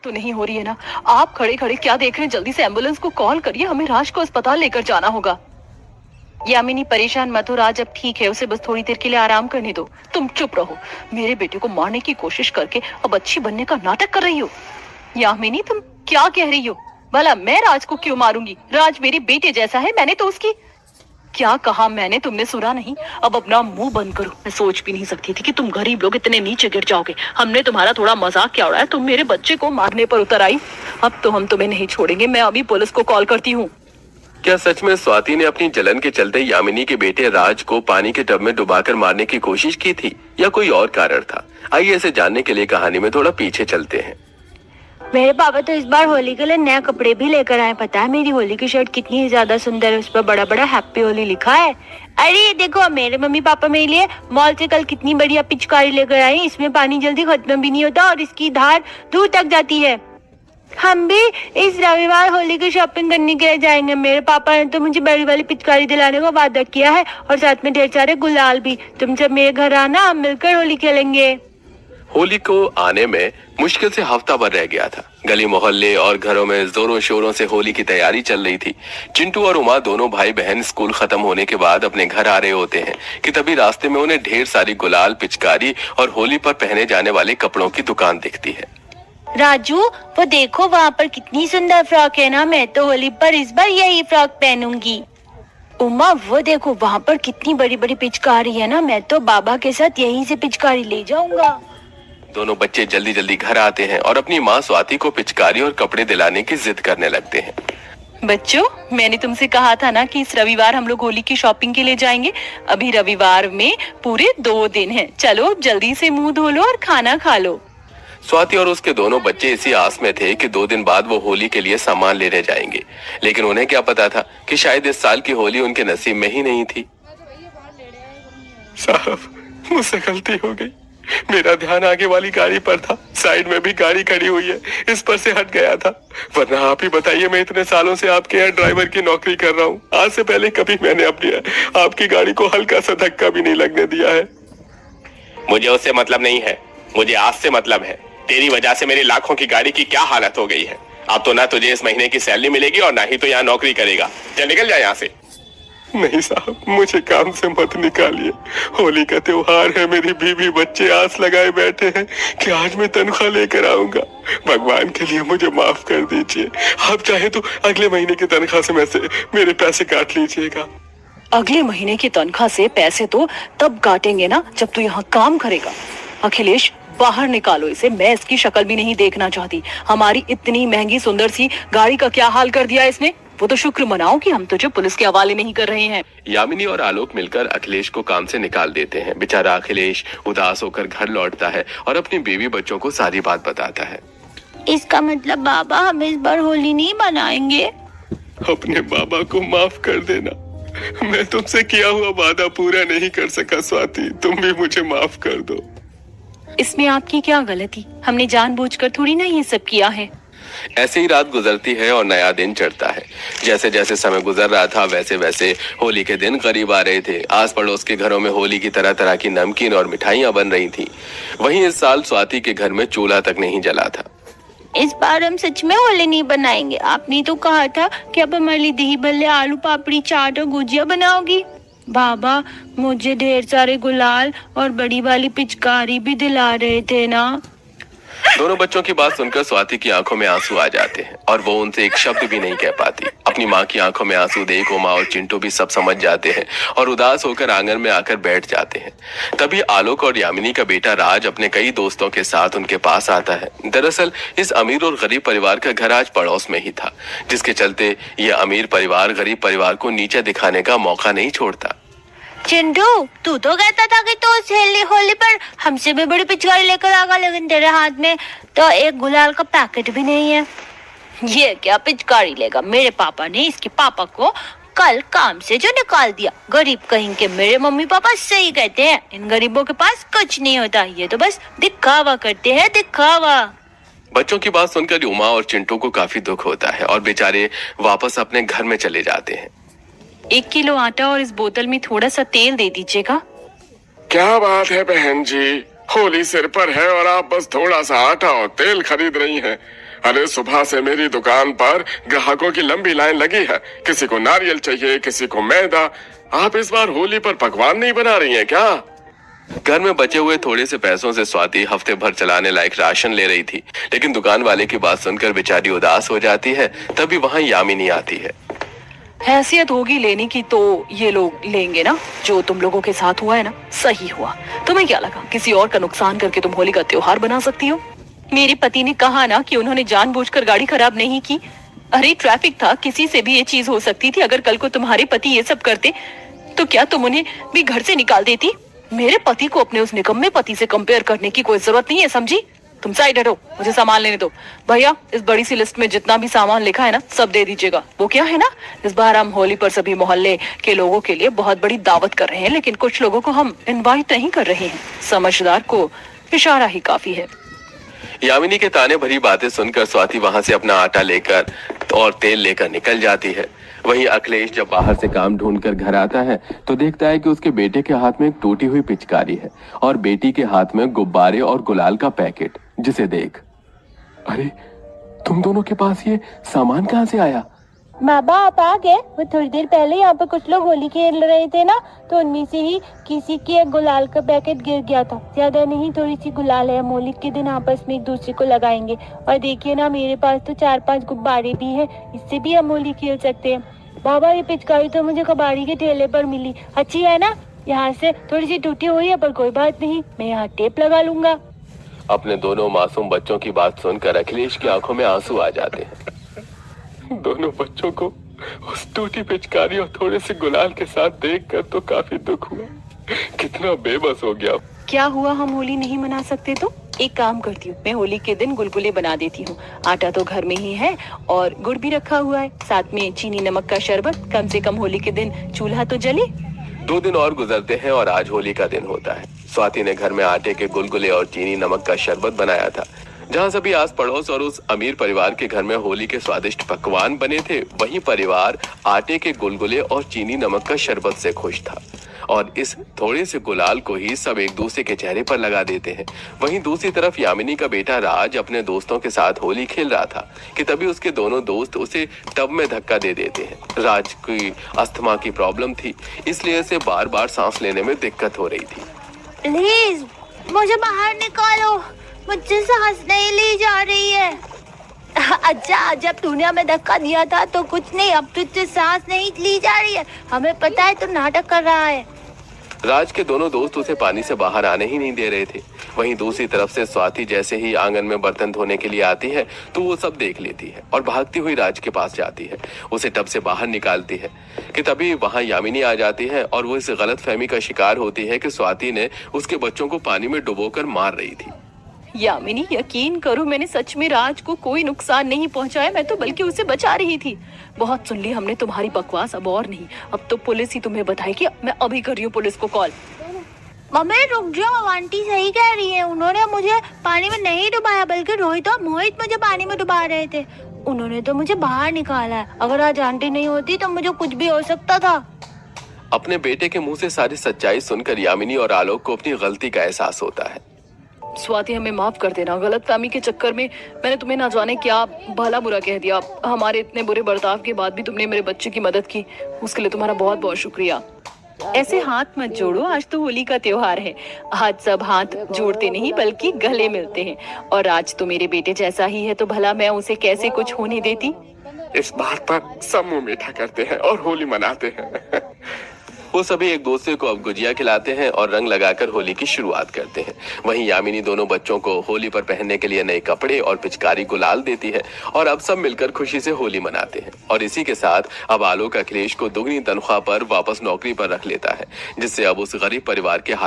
तो नहीं हो रही है ना? आप खड़े खड़े क्या देख रहे हैं? जल्दी से एम्बुलेंस को कॉल करिए, हमें राज को अस्पताल लेकर जाना होगा। यामिनी परेशान मत हो, राज अब ठीक है, उसे बस थोड़ी देर के लिए आराम करने दो। तुम चुप रहो। मेरे बेटे को मारने की कोशिश करके अब अच्छी बनने का नाटक कर रही हो। यामिनी तुम क्या कह रही हो? भला मैं राज को क्यों मारूंगी? राज मेरे बेटे जैसा है, मैंने तो उसकी क्या कहा? मैंने तुमने सुना नहीं? अब अपना मुंह बंद करो। मैं सोच भी नहीं सकती थी कि तुम गरीब लोग इतने नीचे गिर जाओगे। हमने तुम्हारा थोड़ा मजाक क्या उड़ाया, तुम मेरे बच्चे को मारने पर उतर आई। अब तो हम तुम्हें नहीं छोड़ेंगे। मैं अभी पुलिस को कॉल करती हूँ। क्या सच में स्वाति ने अपनी जलन के चलते यामिनी के बेटे राज को पानी के टब में डुबाकर मारने की कोशिश की थी या कोई और कारण था? आइए इसे जानने के लिए कहानी में थोड़ा पीछे चलते हैं। मेरे पापा तो इस बार होली के लिए नए कपड़े भी लेकर आए। पता है मेरी होली की शर्ट कितनी ज्यादा सुंदर है, उस पर बड़ा बड़ा हैप्पी होली लिखा है। अरे देखो, मेरे मम्मी पापा मेरे लिए मॉल से कल कितनी बढ़िया पिचकारी लेकर आए। इसमें पानी जल्दी खत्म भी नहीं होता और इसकी धार दूर तक जाती है। हम भी इस रविवार होली की शॉपिंग करने के लिए जाएंगे। मेरे पापा ने तो मुझे बड़ी वाली पिचकारी दिलाने का वादा किया है और साथ में ढेर सारे गुलाल भी। तुम जब मेरे घर आना, हम मिलकर होली खेलेंगे। होली को आने में मुश्किल से हफ्ता भर रह गया था। गली मोहल्ले और घरों में जोरों शोरों से होली की तैयारी चल रही थी। चिंटू और उमा दोनों भाई बहन स्कूल खत्म होने के बाद अपने घर आ रहे होते हैं कि तभी रास्ते में उन्हें ढेर सारी गुलाल, पिचकारी और होली पर पहने जाने वाले कपड़ों की दुकान दिखती है। राजू, वो देखो वहाँ पर कितनी सुंदर फ्रॉक है ना। मैं तो होली पर इस बार यही फ्रॉक पहनूंगी। उमा, वो देखो वहाँ पर कितनी बड़ी बड़ी पिचकारी है ना। मैं तो बाबा के साथ यहीं से पिचकारी ले जाऊंगा। दोनों बच्चे जल्दी जल्दी घर आते हैं और अपनी माँ स्वाति को पिचकारी और कपड़े दिलाने की जिद करने लगते हैं। बच्चों, मैंने तुमसे कहा था ना कि इस रविवार हम लोग होली की शॉपिंग के लिए जाएंगे। अभी रविवार में पूरे 2 दिन हैं। चलो जल्दी से मुंह धो लो और खाना खा लो। स्वाति और उसके दोनों बच्चे इसी आस में थे कि 2 दिन बाद वो होली के लिए सामान लेने जाएंगे, लेकिन उन्हें क्या पता था कि शायद इस साल की होली उनके नसीब में ही नहीं थी। साहब, मुझसे गलती हो गई। मेरा ध्यान आगे वाली गाड़ी पर था, साइड में भी गाड़ी खड़ी हुई है, इस पर से हट गया था। वरना आप ही बताइए, मैं इतने सालों से आपके यहाँ ड्राइवर की नौकरी कर रहा हूँ। आज से पहले कभी मैंने अपनी आपकी गाड़ी को हल्का सा धक्का भी नहीं लगने दिया है। मुझे उससे मतलब नहीं है, मुझे आज से मतलब है। तेरी वजह से मेरी लाखों की गाड़ी की क्या हालत हो गई है। अब तो ना तुझे इस महीने की सैलरी मिलेगी और ना ही तो यहाँ नौकरी करेगा। चल निकल जाए यहाँ से। नहीं साहब, मुझे काम से मत निकालिए। होली का त्योहार है, मेरी बीवी बच्चे आस लगाए बैठे हैं कि आज मैं तनख्वाह लेकर आऊंगा। भगवान के लिए मुझे माफ कर दीजिए। आप चाहे तो अगले महीने की तनख्वाह से मेरे पैसे काट लीजिएगा। अगले महीने की तनख्वाह से पैसे तो तब काटेंगे ना जब तू यहाँ काम करेगा। अखिलेश, बाहर निकालो इसे। मैं इसकी शक्ल भी नहीं देखना चाहती। हमारी इतनी महंगी सुंदर सी गाड़ी का क्या हाल कर दिया इसने। वो तो शुक्र मनाओ कि हम तुझे पुलिस के हवाले नहीं कर रहे हैं। यामिनी और आलोक मिलकर अखिलेश को काम से निकाल देते हैं। बेचारा अखिलेश उदास होकर घर लौटता है और अपनी बीवी बच्चों को सारी बात बताता है। इसका मतलब बाबा, हम इस बार होली नहीं मनाएंगे। अपने बाबा को माफ कर देना। मैं तुमसे किया हुआ वादा पूरा नहीं कर सका स्वाति, तुम भी मुझे माफ कर दो। इसमें आपकी क्या गलती? हमने जानबूझकर थोड़ी ना ये सब किया है। ऐसे ही रात गुजरती है और नया दिन चढ़ता है। जैसे जैसे समय गुजर रहा था वैसे वैसे होली के दिन करीब आ रहे थे। आस पड़ोस के घरों में होली की तरह तरह की नमकीन और मिठाइयाँ बन रही थी। वहीं इस साल स्वाति के घर में चूल्हा तक नहीं जला था। इस बार हम सच में होली नहीं बनाएंगे। आपने तो कहा था कि अब हमारे लिए दही भल्ले, आलू पापड़ी, चाट और गुजिया बनाओगी। बाबा, मुझे ढेर सारे गुलाल और बड़ी वाली पिचकारी भी दिला रहे थे ना। दोनों बच्चों की बात सुनकर स्वाति की आंखों में आंसू आ जाते हैं और वो उनसे एक शब्द भी नहीं कह पाती। अपनी माँ की आंखों में आंसू देख उमा और चिंटू भी सब समझ जाते हैं और उदास होकर आंगन में आकर बैठ जाते हैं। तभी आलोक और यामिनी का बेटा राज अपने कई दोस्तों के साथ उनके पास आता है। दरअसल इस अमीर और गरीब परिवार का घर आज पड़ोस में ही था, जिसके चलते ये अमीर परिवार गरीब परिवार को नीचे दिखाने का मौका नहीं छोड़ता। चिंटू, तू तो कहता था कि तू इस होली पर हमसे भी बड़ी पिचकारी लेकर आएगा, लेकिन तेरे हाथ में तो एक गुलाल का पैकेट भी नहीं है। ये क्या पिचकारी लेगा? मेरे पापा ने इसके पापा को कल काम से जो निकाल दिया। गरीब कहीं के। मेरे मम्मी पापा सही कहते हैं, इन गरीबों के पास कुछ नहीं होता, ये तो बस दिखावा करते हैं, दिखावा। बच्चों की बात सुनकर उमा और चिंटू को काफी दुख होता है और बेचारे वापस अपने घर में चले जाते हैं। 1 किलो आटा और इस बोतल में थोड़ा सा तेल दे दीजिएगा। क्या बात है बहन जी, होली सिर पर है और आप बस थोड़ा सा आटा और तेल खरीद रही हैं। अरे सुबह से मेरी दुकान पर ग्राहकों की लंबी लाइन लगी है। किसी को नारियल चाहिए, किसी को मैदा। आप इस बार होली पर पकवान नहीं बना रही हैं क्या? घर में बचे हुए थोड़े से पैसों से स्वाति हफ्ते भर चलाने लायक राशन ले रही थी, लेकिन दुकान वाले की बात सुनकर बेचारी उदास हो जाती है। तभी वहाँ यामिनी आती है। हैसियत होगी लेने की तो ये लोग लेंगे ना। जो तुम लोगों के साथ हुआ है ना, सही हुआ। तुम्हें क्या लगा किसी और का नुकसान करके तुम होली का त्योहार बना सकती हो? मेरे पति ने कहा ना कि उन्होंने जानबूझकर गाड़ी खराब नहीं की। अरे ट्रैफिक था, किसी से भी ये चीज हो सकती थी। अगर कल को तुम्हारे पति ये सब करते तो क्या तुम उन्हें भी घर से निकाल देती? मेरे पति को अपने उस निकम्मे पति से कंपेयर करने की कोई जरूरत नहीं है, समझी? तुम साइड हटो, मुझे सामान लेने दो। भैया, इस बड़ी सी लिस्ट में जितना भी सामान लिखा है ना, सब दे दीजिएगा। वो क्या है ना, इस बार हम होली पर सभी मोहल्ले के लोगों के लिए बहुत बड़ी दावत कर रहे हैं, लेकिन कुछ लोगों को हम इनवाइट नहीं कर रहे हैं। समझदार को इशारा ही काफी है। यामिनी के ताने भरी बातें सुनकर स्वाति वहां से अपना आटा लेकर और तेल लेकर निकल जाती है। वहीं अखिलेश जब बाहर से काम ढूंढकर घर आता है तो देखता है कि उसके बेटे के हाथ में एक टूटी हुई पिचकारी है और बेटी के हाथ में गुब्बारे और गुलाल का पैकेट, जिसे देख, अरे तुम दोनों के पास ये सामान कहाँ से आया? बाबा आप आ गए। वो थोड़ी देर पहले यहाँ पे कुछ लोग होली खेल रहे थे ना, तो उनमें से ही किसी के गुलाल का पैकेट गिर गया था। ज्यादा नहीं, थोड़ी सी गुलाल है। हम होली के दिन आपस में एक दूसरे को लगाएंगे। और देखिए ना, मेरे पास तो 4-5 गुब्बारे भी हैं, इससे भी हम होली खेल सकते हैं। बाबा ये पिचकारी तो मुझे कबाड़ी के ठेले पर मिली, अच्छी है ना? यहाँ से थोड़ी सी टूटी हुई है, पर कोई बात नहीं, मैं यहाँ टेप लगा लूंगा। अपने दोनों मासूम बच्चों की बात सुनकर अखिलेश की आंखों में आंसू आ जाते हैं। दोनों बच्चों को उस टूटी पिचकारी और थोड़े से गुलाल के साथ देखकर तो काफी दुख हुआ। कितना बेबस हो गया। क्या हुआ, हम होली नहीं मना सकते तो? एक काम करती हूँ, मैं होली के दिन गुलगुले बना देती हूँ। आटा तो घर में ही है और गुड़ भी रखा हुआ है, साथ में चीनी नमक का शरबत। कम से कम होली के दिन चूल्हा तो जले। 2 दिन और गुजरते हैं और आज होली का दिन होता है। स्वाति ने घर में आटे के गुलगुले और चीनी नमक का शरबत बनाया था। जहाँ सभी आस पड़ोस और उस अमीर परिवार के घर में होली के स्वादिष्ट पकवान बने थे, वहीं परिवार आटे के गुलगुले और चीनी नमक का शरबत से खुश था। और इस थोड़े से गुलाल को ही सब एक दूसरे के चेहरे पर लगा देते हैं। वहीं दूसरी तरफ यामिनी का बेटा राज अपने दोस्तों के साथ होली खेल रहा था कि तभी उसके दोनों दोस्त उसे टब में धक्का दे देते हैं। राज की अस्थमा की प्रॉब्लम थी, इसलिए उसे बार बार सांस लेने में दिक्कत हो रही थी। प्लीज मुझे बाहर निकालो, मुझसे सांस नहीं ली जा रही है। अच्छा, जब तूने हमें धक्का दिया था तो कुछ नहीं, अब तुझसे सांस नहीं ली जा रही है। हमें पता है तू नाटक कर रहा है। राज के दोनों दोस्त उसे पानी से बाहर आने ही नहीं दे रहे थे। वहीं दूसरी तरफ से स्वाति जैसे ही आंगन में बर्तन धोने के लिए आती है तो वो सब देख लेती है और भागती हुई राज के पास जाती है, उसे टब से बाहर निकालती है कि तभी वहां यामिनी आ जाती है और वो इस गलतफहमी का शिकार होती है कि स्वाति ने उसके बच्चों को पानी में डुबोकर मार रही थी। यामिनी, यकीन करो, मैंने सच में राज को कोई नुकसान नहीं पहुंचाया। मैं तो बल्कि उसे बचा रही थी। बहुत सुन ली हमने तुम्हारी बकवास, अब और नहीं। अब तो पुलिस ही तुम्हें बताएगी। मैं अभी कर रही हूँ पुलिस को कॉल। मम्मी रुक जाओ, आंटी सही कह रही है। उन्होंने मुझे पानी में नहीं डुबाया, बल्कि रोहित और मोहित मुझे पानी में डुबा रहे थे। उन्होंने तो मुझे बाहर निकाला है। अगर आज आंटी नहीं होती तो मुझे कुछ भी हो सकता था। अपने बेटे के मुंह से सारी सच्चाई सुनकर यामिनी और आलोक को अपनी गलती का एहसास होता है। स्वाति, हमें माफ कर देना। गलतफहमी के चक्कर में मैंने तुम्हें ना जाने क्या भला बुरा कह दिया। हमारे इतने बुरे बर्ताव के बाद भी तुमने मेरे बच्चे की मदद की, उसके लिए तुम्हारा बहुत बहुत शुक्रिया। ऐसे हाथ मत जोड़ो, आज तो होली का त्योहार है। आज सब हाथ जोड़ते नहीं बल्कि गले मिलते हैं। और आज तो मेरे बेटे जैसा ही है, तो भला मैं उसे कैसे कुछ होने देती। इस बात पर सब मुंह मीठा करते हैं और होली मनाते हैं। वो सभी एक दूसरे को अब गुजिया खिलाते हैं और रंग लगाकर होली की शुरुआत करते हैं। वहीं यामिनी दोनों बच्चों को होली पर पहनने के लिए नए कपड़े और पिचकारी गुलाल देती है और अब सब मिलकर खुशी से होली मनाते हैं। और इसी के साथ अब आलोक अखिलेश को दुगनी तनख्वाह पर वापस नौकरी पर रख लेता है, जिससे अब उस गरीब परिवार के हालात